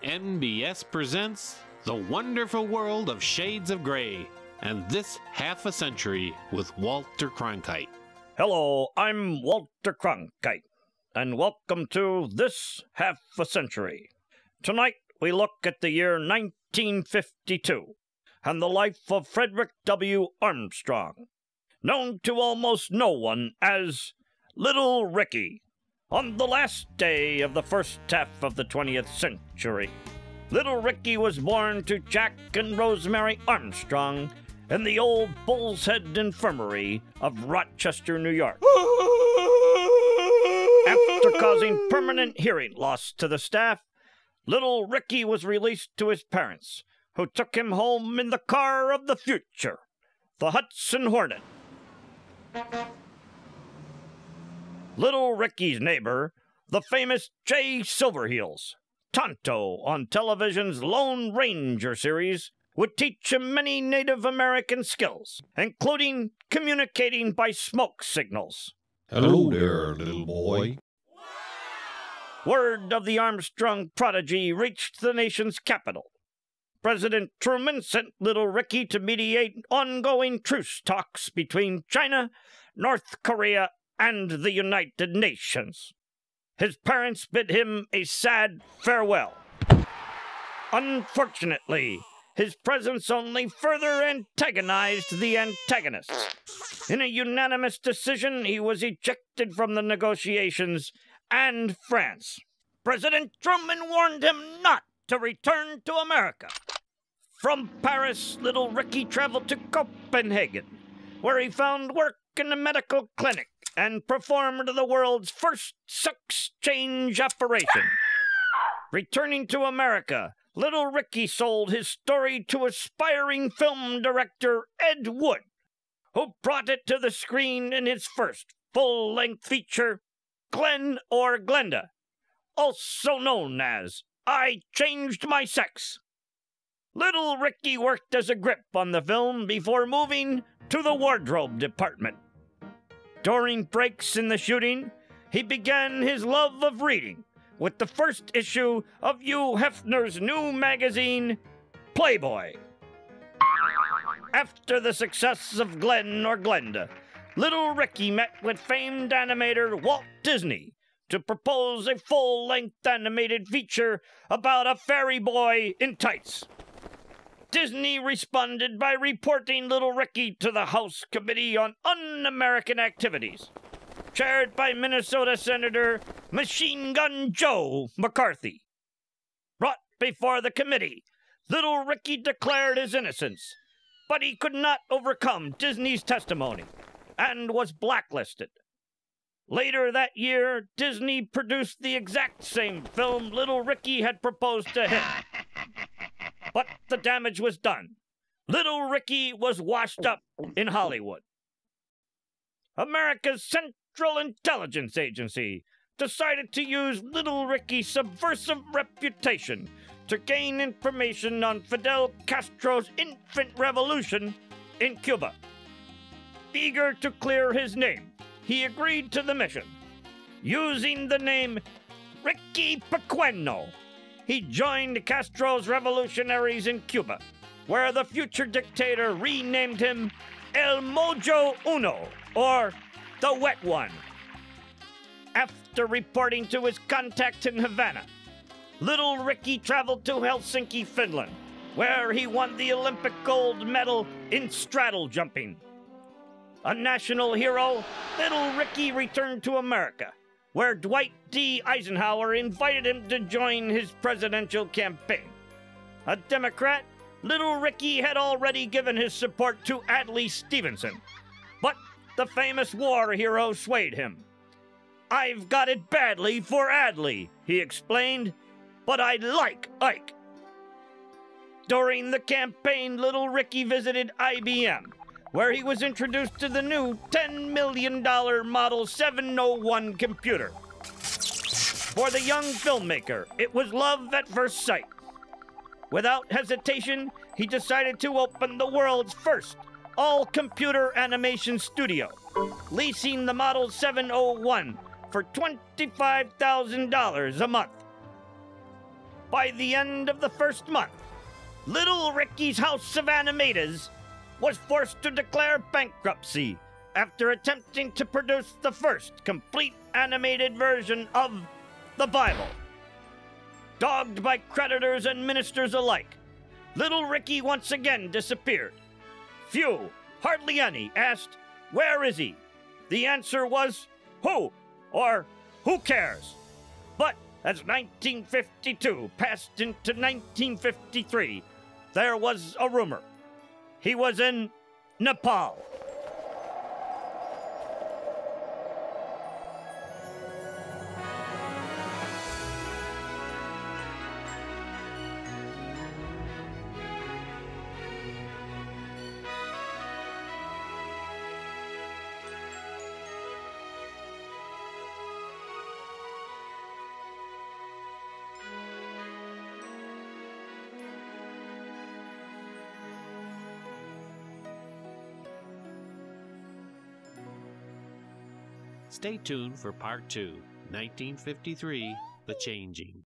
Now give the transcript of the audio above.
NBS presents The Wonderful World of Shades of Grey and This Half a Century with Walter Kronkite. Hello, I'm Walter Kronkite, and welcome to This Half a Century. Tonight we look at the year 1952 and the life of Fredrick W. Armstrong, known to almost no one as Little Ricky. On the last day of the first half of the 20th century, Little Ricky was born to Jack and Rosemary Armstrong in the old Bull's Head Infirmary of Rochester, New York. After causing permanent hearing loss to the staff, Little Ricky was released to his parents, who took him home in the car of the future, the Hudson Hornet. Little Ricky's neighbor, the famous Jay Silverheels, Tonto on television's Lone Ranger series, would teach him many Native American skills, including communicating by smoke signals. Hello there, little boy. Word of the Armstrong prodigy reached the nation's capital. President Truman sent Little Ricky to mediate ongoing truce talks between China, North Korea, and the United Nations. His parents bid him a sad farewell. Unfortunately, his presence only further antagonized the antagonists. In a unanimous decision, he was ejected from the negotiations and France. President Truman warned him not to return to America. From Paris, Little Ricky traveled to Copenhagen, where he found work in a medical clinic and performed the world's first sex change operation. Returning to America, Little Ricky sold his story to aspiring film director Ed Wood, who brought it to the screen in his first full-length feature, Glenn or Glenda, also known as I Changed My Sex. Little Ricky worked as a grip on the film before moving to the wardrobe department. During breaks in the shooting, he began his love of reading with the first issue of Hugh Hefner's new magazine, Playboy. After the success of Glenn or Glenda, Little Ricky met with famed animator Walt Disney to propose a full-length animated feature about a fairy boy in tights. Disney responded by reporting Little Ricky to the House Committee on Un-American Activities, chaired by Minnesota Senator Machine Gun Joe McCarthy. Brought before the committee, Little Ricky declared his innocence, but he could not overcome Disney's testimony and was blacklisted. Later that year, Disney produced the exact same film Little Ricky had proposed to him. But the damage was done. Little Ricky was washed up in Hollywood. America's Central Intelligence Agency decided to use Little Ricky's subversive reputation to gain information on Fidel Castro's infant revolution in Cuba. Eager to clear his name, he agreed to the mission. Using the name Ricky Pequeno, he joined Castro's revolutionaries in Cuba, where the future dictator renamed him El Mojo Uno, or the Wet One. After reporting to his contact in Havana, Little Ricky traveled to Helsinki, Finland, where he won the Olympic gold medal in straddle jumping. A national hero, Little Ricky returned to America, where Dwight D. Eisenhower invited him to join his presidential campaign. A Democrat, Little Ricky had already given his support to Adlai Stevenson, but the famous war hero swayed him. "I've got it badly for Adlai," he explained, "but I like Ike." During the campaign, Little Ricky visited IBM, where he was introduced to the new $10 million Model 701 computer. For the young filmmaker, it was love at first sight. Without hesitation, he decided to open the world's first all-computer animation studio, leasing the Model 701 for $25,000 a month. By the end of the first month, Little Ricky's House of Animators was forced to declare bankruptcy after attempting to produce the first complete animated version of the Bible. Dogged by creditors and ministers alike, Little Ricky once again disappeared. Few, hardly any, asked, "Where is he?" The answer was, "Who?" or "Who cares?" But as 1952 passed into 1953, there was a rumor. He was in Nepal. Stay tuned for Part 2, 1953, The Changing.